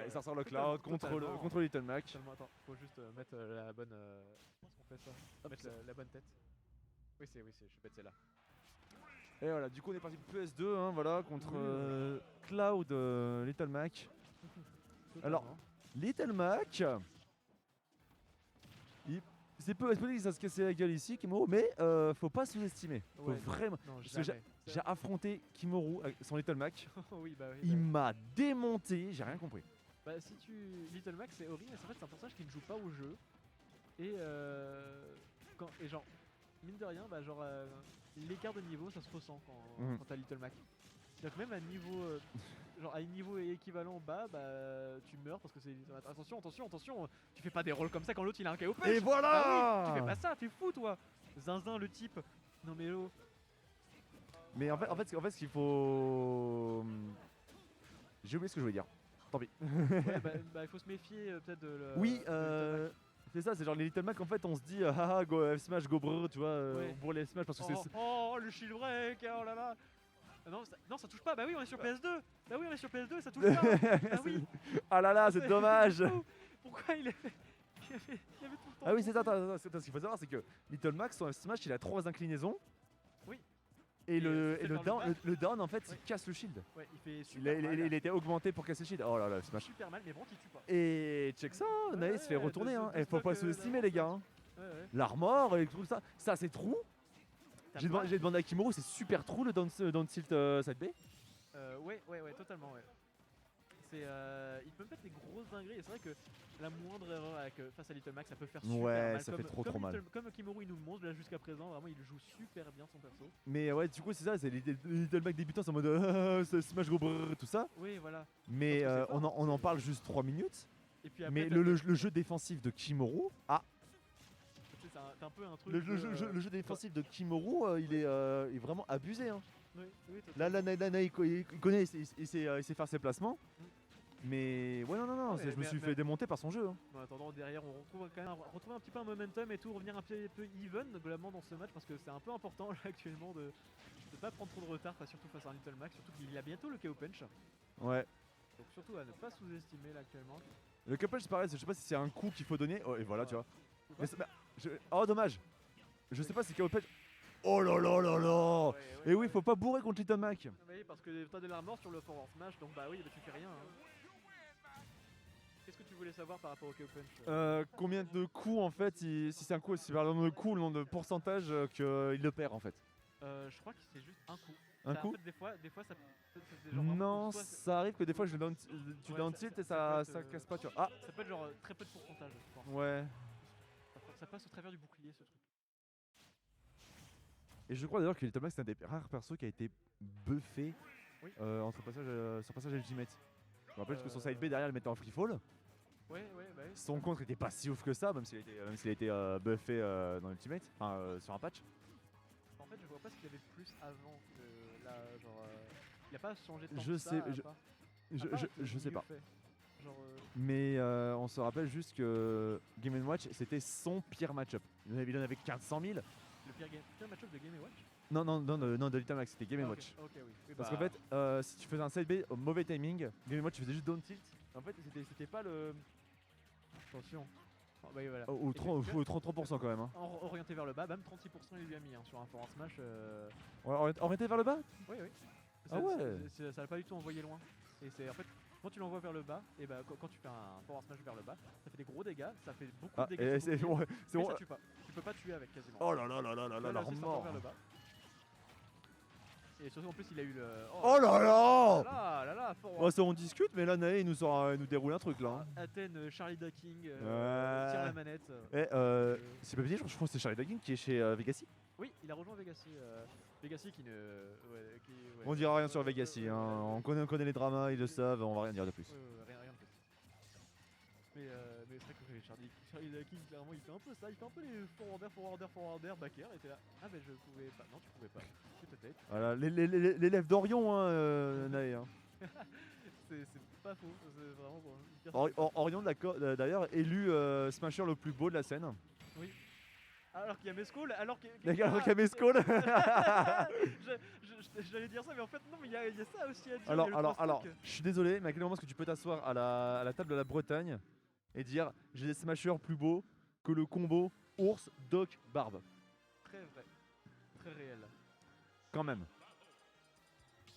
Et ça sort le Cloud contre Little Mac. Attends, faut juste mettre la bonne. Comment est-ce qu'on fait ça? Hop, Mettre ça. la bonne tête. Oui, je suis bête, c'est là. Et voilà, du coup on est parti pour PS2, hein, voilà, contre Oui, Cloud Little Mac. Alors, Totalement. Little Mac, c'est peu possible qu'il se casser la gueule ici, Kimuro, mais faut pas sous-estimer. Faut Ouais, vraiment. Non, Parce que jamais. j'ai affronté Kimuro avec son Little Mac. Oui, bah oui. Il m'a démonté, j'ai rien compris. Bah si tu... Little Mac c'est horrible, mais en fait c'est un personnage qui ne joue pas au jeu. Et et genre, mine de rien, bah genre l'écart de niveau ça se ressent quand t'as Little Mac. C'est-à-dire que même à niveau genre à un niveau équivalent bas, bah tu meurs parce que c'est... Attention, tu fais pas des rôles comme ça quand l'autre il a un KO punch. Et voilà. Bah oui, tu fais pas ça, t'es fou toi. Zinzin le type. Non mais oh. Mais en fait, ce qu'il faut. J'ai oublié ce que je voulais dire. Tant pis. Ouais, bah il faut se méfier peut-être de le... Oui, de Little Mac. c'est ça, c'est genre les Little Mac en fait on se dit haha go F smash go brr, tu vois, Ouais. on bourre les smash parce que c'est. Oh, le shield break, oh là là. Non, ça touche pas, bah oui on est sur PS2. Bah oui on est sur PS2, ça touche pas. Bah oui. Ah là là, c'est dommage. Pourquoi il avait tout le temps. Ah oui, c'est ça, attends, ce qu'il faut savoir c'est que Little Mac son F smash il a 3 inclinaisons. Oui. Et le c'est le down en fait Ouais. il casse le shield. Ouais, il fait Il super mal. a été augmenté pour casser le shield. Oh là là, smash. Super mal, mais bon, il tue pas. Et check ça, Ouais, Naïs se fait ouais, retourner deux- hein. deux Et faut pas stocks, sous-estimer les gars. Hein. Ouais. L'armor et tout ça. Ça c'est trou. T'as J'ai pas- demandé à Kimuro, c'est super trou le down tilt side B. Ouais, totalement, ouais. C'est, il peut me mettre des grosses dingueries et c'est vrai que la moindre erreur face à Little Mac ça peut faire super Ouais, mal. ça Comme- fait trop comme mal. Comme Kimuru il nous le montre là jusqu'à présent, vraiment il joue super bien son perso. Mais ouais, du coup, c'est ça, c'est les Little Mac débutants, c'est en mode c'est Smash Go brrr, tout ça. Oui, voilà. Mais Parce que c'est fort, on en parle juste 3 minutes. Et puis après, Mais t'as- le jeu défensif de Kimuro, tu sais, c'est un peu un truc. le jeu défensif de Kimuro, il est vraiment abusé. Hein. Oui, totalement. Là, il connaît, il sait faire ses placements. Mm. Mais ouais, non, Ouais, je me suis mais- fait démonter par son jeu. Hein. En attendant, derrière, on retrouve quand même retrouver un petit peu un momentum et tout, revenir un petit peu even globalement dans ce match parce que c'est un peu important là actuellement de pas prendre trop de retard, surtout face à un Little Mac, surtout qu'il a bientôt le KO punch. Ouais. Donc surtout à ne pas sous-estimer là actuellement. Le couple, c'est pareil, je sais pas si c'est un coup qu'il faut donner. Oh, et voilà, Ouais. tu vois. Ou pas. Mais oh, dommage. Je sais pas si KO Punch. Oh là là là là. Et oui, faut pas bourrer contre Little Mac. Oui, parce que t'as de l'armor sur le forward smash, donc bah oui, bah tu fais rien. Hein. Qu'est-ce que tu voulais savoir par rapport au KO punch Combien de coups en fait, si c'est un coup, si par le nombre de coups, le nombre de pourcentage qu'il le perd en fait. Je crois que c'est juste un coup. Un Ça, coup en fait, des fois ça peut être genre vraiment Non, soit- ça arrive que des fois je down, tu Ouais, down ça- tilt ça- et ça ça peut être, casse pas, tu vois. Ah ça peut être genre très peu de pourcentage, je pense. ouais. Ça passe au travers du bouclier ce truc. Et je crois d'ailleurs que Little Mac c'est un des rares persos qui a été buffé Oui. entre sur passage à Ultimate. Je me rappelle que son side B derrière le mettait en free fall. Ouais, bah oui. Son contre était pas si ouf que ça, même s'il a été buffé dans Ultimate, enfin sur un patch. En fait, je vois pas ce qu'il y avait de plus avant que là, genre. Il a pas changé de temps Je que sais- ça, à je- part- Je, à part je, être je sais mieux pas. fait. Genre. Mais on se rappelle juste que Game Watch c'était son pire match-up. Il en avait 400 000. Le pire match-up de Game & Watch. Non, de Little Mac, c'était Game Ah, Watch. Ok, oui. Oui, Parce bah, qu'en fait, si tu faisais un side B au mauvais timing, Game Watch tu faisais juste down tilt. En fait, c'était pas le. Attention. Oh, bah oui, voilà. Ou Et tu vois, 33% quand même. Hein. Orienté vers le bas, bam, 36% il lui a mis hein, sur un forward smash. Ouais, orienté vers le bas. Oui. Ah ouais. Ça l'a pas du tout envoyé loin. Et c'est en fait, quand tu l'envoies vers le bas, et bah quand tu fais un forward smash vers le bas, ça fait des gros dégâts, ça fait beaucoup Ah, de dégâts. et sur c'est le bouclier, c'est mais bon. ça tue pas. Tu peux pas tuer avec quasiment. Oh là là là là là là, Là, c'est l'armor. vers le bas. Et surtout en plus il a eu le. Oh là là. Là, forward. Bon, ça on discute, mais là Nae il nous déroule un truc là. Hein. Athènes, Charlie Ducking, tire Ouais. la manette. C'est pas bien, je crois que c'est Charlie Daggin qui est chez Vegassi. Oui, il a rejoint Vegassi. Vegassi qui ne. Ouais, ouais. On dira rien sur Vegassi, hein. On connaît les dramas, ils le savent, on va rien dire de plus. Rien de plus. Mais c'est vrai que Charlie Ducking, clairement, il fait un peu ça. Il fait un peu les forwarder, backer. Et t'es là. Ah, bah je pouvais pas. Non, tu pouvais pas. Peut-être. Voilà, l'élève d'Orion, hein, Nae. Hein. C'est pas faux. C'est vraiment bon. Orion d'ailleurs élu Smasher le plus beau de la scène. Oui. Alors qu'il y a Mescall, alors qu'il Les gars, avec Mescall. J'allais dire ça, mais en fait, non, mais il y a ça aussi à dire. Alors, il y a le alors, cross-talk. alors, je suis désolé, mais à quel moment est-ce que tu peux t'asseoir à la table de la Bretagne et dire j'ai des smashers plus beaux que le combo ours, doc, barbe? Très vrai. Très réel. Quand même.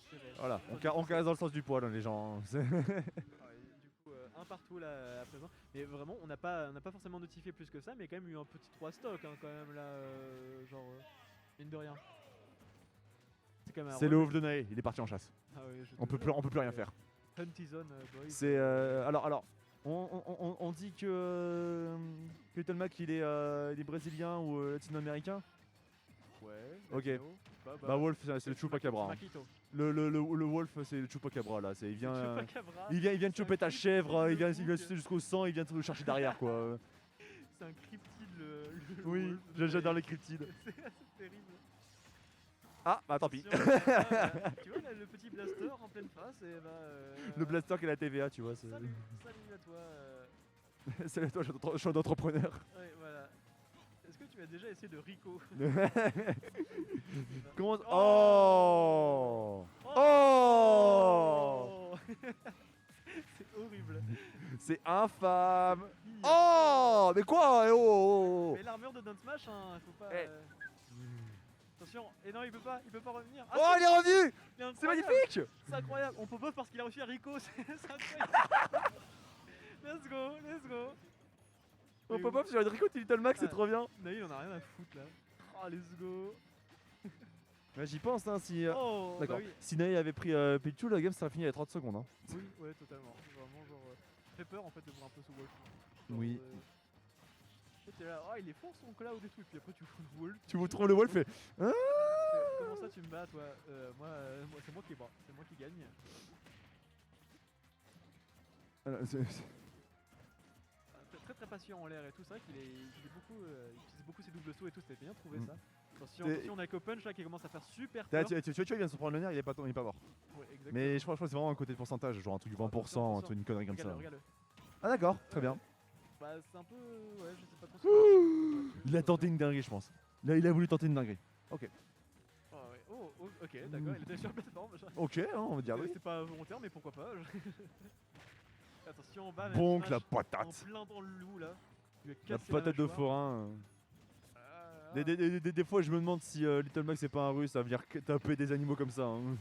Très réel. Voilà, Moi, on caresse dans le sens du poil, hein, les gens. hein, c'est- Du coup, un partout là à présent. Mais vraiment, on n'a pas forcément notifié plus que ça, mais il y a quand même eu un petit 3 stock hein, quand même là. Mine de rien. C'est quand même un C'est le relais. ouf de Nae, il est parti en chasse. Ah ouais, je On te peut jure. plus rien faire. Hunty Zone, boys. C'est alors on dit que Little Mac il est brésilien ou latino-américain. Ouais. Ok. latino. Bah Wolf c'est le Chupacabra. hein. Makito. Le Wolf c'est le Chupacabra là, il vient Chupacabra. il vient de C'est un choper ta cryptide, chèvre, le il vient bouc. jusqu'au sang, il vient te le chercher derrière quoi. C'est un cryptide le Oui, wolf. j'adore les cryptides. C'est terrible. Ah bah tant pis. Attention, tu vois là, le petit blaster en pleine face et bah. Le blaster qui est la TVA tu vois. Salut à toi. C'est toi, je suis un entrepreneur. Ouais, voilà. Est-ce que tu as déjà essayé de Rico? Comment Oh Oh C'est horrible. C'est infâme. Oh mais quoi oh, oh, oh. Mais l'armure de Don't Smash, hein, faut pas. Eh. Attention, et non, il peut pas revenir. Ah, Oh il est revenu. c'est C'est incroyable. magnifique. C'est incroyable. On peut pas parce qu'il a réussi à Rico, c'est incroyable. Let's go. On peut pas sur Enrico Little Mac c'est Ouais. trop bien. Naïl, on a rien à foutre là. Oh, let's go. Ouais, j'y pense hein si... Oh, D'accord. bah oui. Si Nae avait pris Pichu, la game serait finie à 30 secondes. Hein. Oui, ouais, totalement. Vraiment, genre. Ça fait peur en fait de voir un peu ce wolf. Oui. T'es là, oh, il est fort son cloud et tout, et puis après tu fous le wolf. Tu vous trouves le wolf et... Comment ça tu me bats toi Moi, c'est moi qui gagne. Très très patient en l'air et tout, c'est vrai qu'il est beaucoup, il utilise beaucoup ses doubles sauts et tout, c'était bien trouvé Mm. ça. Attention, Et- attention, on a Copunch là qui commence à faire super Tu peur. vois, il vient de se prendre le nerf, il est pas mort. Ouais, exactement. Mais je crois que c'est vraiment un côté de pourcentage, genre un truc du 20%, Attention, une connerie comme ça. Regarde-le. Ah d'accord, très bien. Bah c'est un peu, ouais, je sais pas trop ce que Il a tenté une dinguerie je pense. Là il a voulu tenter une dinguerie. Oh, ouais. Oh, ok, d'accord, il était sur la plateforme. Ok, hein, on va dire oui. C'était pas volontaire, mais pourquoi pas. Attention, bam, Bon smash la en patate. plein dans le loup là. Il lui a La cassé patate de mâchoire. forain. Ah, Des fois je me demande si Little Mac c'est pas un russe à venir taper des animaux comme ça. hein.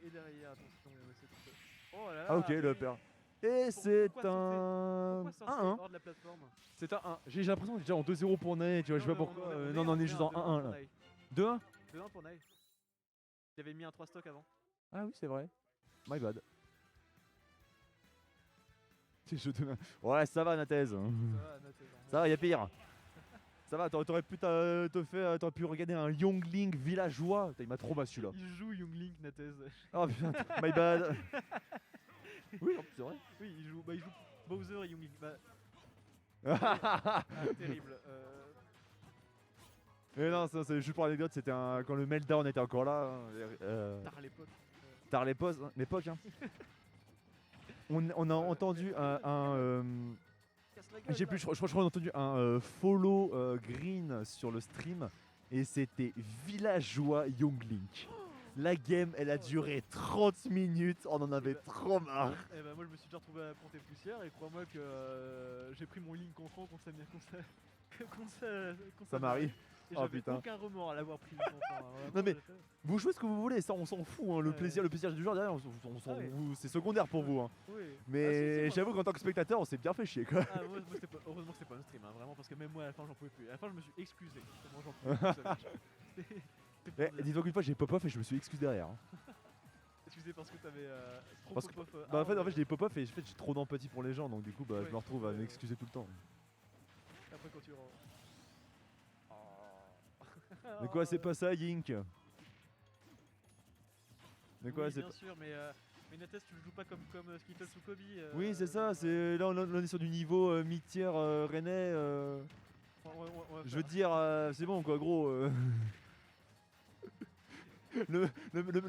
Et derrière, attention, c'est... Oh là là. Ah ok, le père. Et c'est pourquoi un Pourquoi sortir 1-1. hors de la plateforme? C'est un 1. J'ai l'impression que j'ai déjà en 2-0 pour Nae, tu vois, je sais pas pourquoi. Non, non, on est juste en 1-1 là. 2-1 2-1 pour Nae. Il avait mis un 3 stock avant. Ah oui, c'est vrai. My bad. Ouais, ça va, Nathèse. Ça va, noté, genre. Ça va, y'a pire. Ça va, t'aurais pu t'aurais pu regarder un Youngling villageois. Putain, il m'a trop mal celui-là. Il joue Young Link, Nathèse. Oh putain, my bad. Oui, en plus, c'est vrai. Oui, il joue Bowser et Young Link. Ah, terrible. Mais non, ça, c'est juste pour l'anecdote, c'était quand le Meltdown était encore là. Tard l'époque. Tard l'époque. Hein. On a entendu Casse la gueule, j'ai là. plus, je crois qu'on a entendu un follow green sur le stream et c'était villageois Younglink. La game, elle a duré 30 minutes, on en avait trop marre. Eh ben moi je me suis déjà retrouvé à compter poussière et crois-moi que j'ai pris mon Link enfant contre Ça m'arrive. Et Oh, j'avais putain. aucun remords à l'avoir pris Link enfant. hein. Vraiment, Non, mais- j'ai fait- Vous jouez ce que vous voulez, ça on s'en fout. Hein. Le Ouais. plaisir du jeu derrière, Ah ouais. c'est secondaire pour vous. Hein. Oui. Mais Ah, si, moi- j'avoue qu'en tant que spectateur, on s'est bien fait chier quoi. Ah, moi, c'était pas- heureusement que c'était pas un stream, hein, vraiment, parce que même moi à la fin j'en pouvais plus. À la fin je me suis excusé. Tellement j'en pouvais plus, ce match. C'était pour Eh, dire. dis-toi qu'une fois j'ai pop-off et je me suis excusé derrière. Hein. Excusé parce que t'avais trop Parce que- pop-off. Bah en fait j'ai des pop-off et en fait, j'ai trop d'empathie pour les gens donc du coup bah, je Ouais. me retrouve à Ouais. m'excuser tout le temps. Après quand tu rentres. Mais quoi c'est pas ça Yink? Mais quoi Oui, c'est bien pas... sûr, mais Nathès, tu le joues pas comme Skittles ou Kobe. Oui c'est ça, c'est là on est sur du niveau mi-tiers rennais. Je veux dire c'est bon quoi gros. Le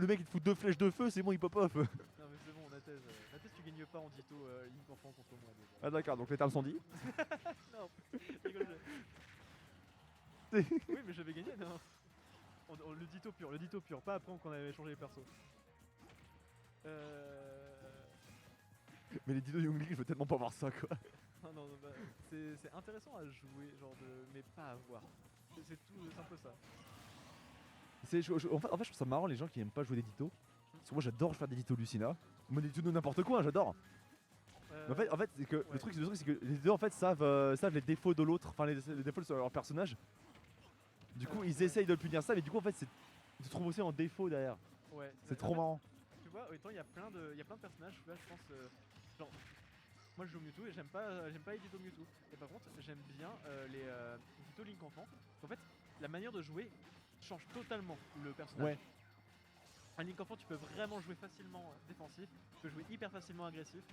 mec il te fout 2 flèches de feu, c'est bon il pop-off. Non mais c'est bon, Nathès, tu gagnes gagne pas en Ditto Link enfant contre moi. déjà. Ah d'accord, donc les termes sont dits. Non, rigole. Oui, mais j'avais gagné, non. Le Ditto pur, pas après qu'on avait changé les persos. Mais les dinos Young Link, je veux tellement pas voir ça quoi. Non, non, bah, c'est intéressant à jouer, genre mais pas à voir. C'est un peu ça. En fait, je trouve ça marrant les gens qui aiment pas jouer des ditos. Parce que moi j'adore faire des ditos Lucina. Moi des ditos de n'importe quoi, j'adore. Mais en fait c'est que ouais. le truc c'est que les deux en fait savent les défauts de l'autre, enfin les défauts de leur personnage. Du coup ils ouais. essayent de punir ça, mais du coup en fait ils se trouvent aussi en défaut derrière. Ouais, C'est en trop fait, marrant. Tu vois, autant il y a plein de personnages, là je pense, genre, moi je joue Mewtwo et j'aime pas les Ditto Mewtwo. Et par contre j'aime bien les Ditto Link enfant. En fait, la manière de jouer change totalement le personnage. Ouais. Un Link enfant tu peux vraiment jouer facilement défensif, tu peux jouer hyper facilement agressif.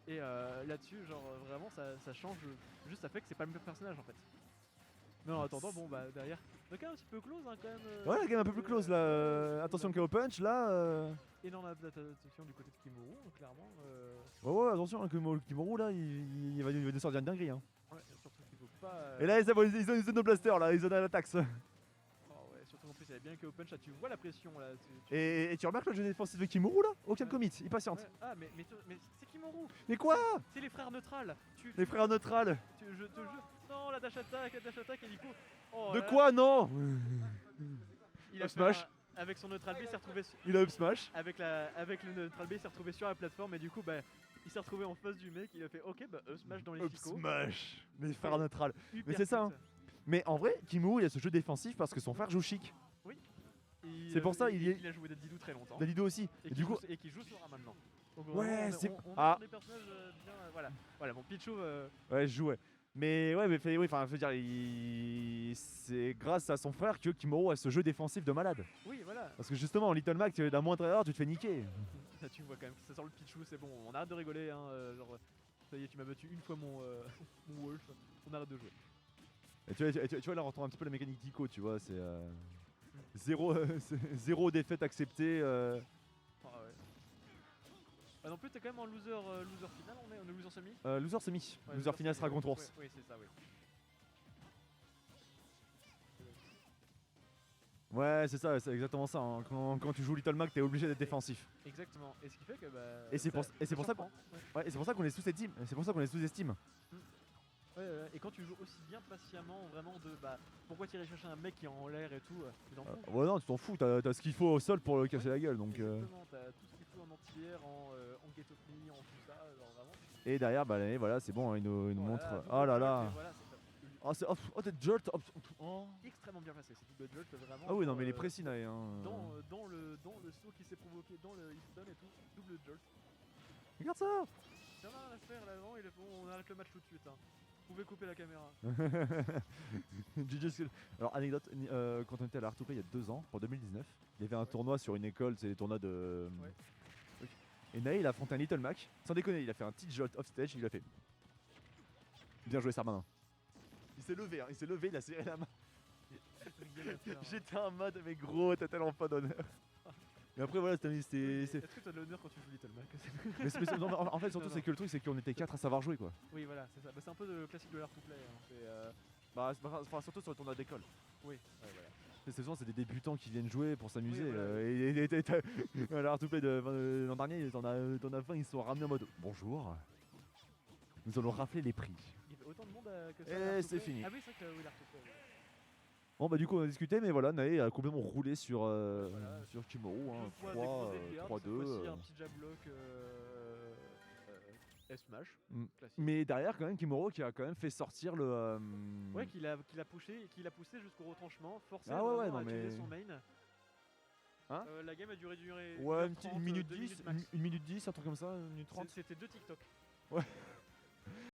Et là-dessus, genre vraiment ça change, juste ça fait que c'est pas le même personnage en fait. Mais en attendant, bon bah derrière, donc un petit peu close hein, quand même. Ouais la game un peu plus close là. Attention KO punch là. Énorme adaptation du côté de Kimuru, clairement. Ouais attention Kimoru là il va nous sortir une dinguerie hein. Ouais, surtout qu'il faut pas. Et là ils ont une Xenoblaster là, ils ont un attaque. Oh ouais, surtout en plus, il y avait bien KO punch là, tu vois la pression là. Et tu remarques le jeu défensif de Kimoru là? Aucun Ouais. commit, il patiente. Ouais. Ah, mais c'est Kimuru. Mais quoi? C'est les frères neutrales. Les frères neutrales. Je te jure. Non, la dash attack et du coup. Oh, De là, quoi non? il a Up fait smash. avec son neutral B, il s'est retrouvé. Il a up smash. Avec le neutral B, il s'est retrouvé sur la plateforme et du coup, bah. Il s'est retrouvé en face du mec, il a fait ok, bah smash dans les Up chicots. smash. Les frères neutrales. Hyper Mais c'est ça, cut. Mais en vrai, Kimoru il a ce jeu défensif parce que son frère joue chic. Et, C'est pour ça, il a joué Didou très longtemps. Dalido aussi. Et Et du coup, qui joue Sora maintenant. Donc Ouais, vraiment, c'est- on ah. a des personnages bien. Voilà, mon Pichou. ouais, je jouais. Mais ouais, oui, enfin, je veux dire, c'est grâce à son frère que Kimoru a ce jeu défensif de malade. Oui, voilà. Parce que justement, en Little Mac, d'un moindre erreur, tu te fais niquer. Là, tu vois quand même que ça sort le Pichou, c'est bon, on arrête de rigoler. Hein, genre, ça y est, tu m'as battu une fois mon Wolf, on arrête de jouer. Et tu vois, là, on retrouve un petit peu la mécanique d'Ico, tu vois, c'est zéro défaite acceptée. Ah ouais. Ah non plus, t'es quand même en loser final, on est loser semi. Loser semi. Ouais, Loser final sera contre ours. Oui, c'est ça, oui. Ouais, c'est ça, c'est exactement ça. Hein. Quand tu joues Little Mac, t'es obligé d'être défensif. Exactement. Et ce qui fait que bah. Et c'est pour ça qu'on. Ouais, et c'est pour ça qu'on les sous-estime. C'est pour ça qu'on les sous-estime. Ouais, et quand tu joues aussi bien patiemment, vraiment de bah pourquoi tu irais chercher un mec qui est en l'air et tout, tu t'en fous. Ouais, non, tu t'en fous, t'as ce qu'il faut au sol pour le casser la gueule. Donc, Exactement, t'as tout ce qu'il faut en anti-air, en ghetto me, en tout ça, genre vraiment. Et derrière, bah, voilà, c'est bon, hein, il nous montre. Voilà, Oh là là. voilà, Oh, t'es jolt. Oh. extrêmement bien placé, c'est double jolt vraiment. Ah oui, non, mais il est genre, précis, Nae. Hein. dans le saut qui s'est provoqué, dans le hitstun et tout, double jolt. Regarde ça. Ça va rien à faire là, vraiment, on arrête le match tout de suite. Hein. Vous pouvez couper la caméra. Alors, anecdote, quand on était à l'Art2Play il y a 2 ans, pour 2019, il y avait un tournoi sur une école, c'est les tournois de. Ouais. Et Nae, il a affronté un Little Mac, sans déconner, il a fait un petit jolt off stage, il a fait. Bien joué, Sarmanin. Il s'est levé, il a serré la main. J'étais en mode, mais gros, t'as tellement pas d'honneur. Mais après, voilà, Est-ce que t'as de l'honneur quand tu joues Little Mac? non, en fait, surtout, Non, c'est que le truc, c'est qu'on était 4 à savoir jouer, quoi. Oui, voilà, c'est ça. Bah, c'est un peu le classique de l'Art2Play. Hein. Bah, surtout sur le tournoi d'école. Oui, ouais, voilà. C'est souvent c'est des débutants qui viennent jouer pour s'amuser. Oui, voilà. Alors tout de l'an dernier, t'en as 20, ils se sont ramenés en mode bonjour. Nous allons rafler les prix. Il y avait autant de monde que ça. Et à l'Art2Play. c'est fini. Ah oui, c'est vrai que oui, l'Art2Play. Oui. Bon bah du coup on a discuté, mais voilà, Nae a complètement roulé sur Voilà. sur Kimoru, hein, 2 fois des 3, gros épées, 3-2. Cette fois-ci, un petit jab block S-Smash. Mm. Classique. Mais derrière quand même Kimoru qui a quand même fait sortir le. Ouais, qu'il a poussé jusqu'au retranchement, forcé Ah ouais, vraiment non, à utiliser mais- son main. Hein La game a durer Ouais, 1h30, 1 minute 2 10, minutes max. 1 minute 10, un truc comme ça, 1 minute 30. C'était 2 TikTok. Ouais.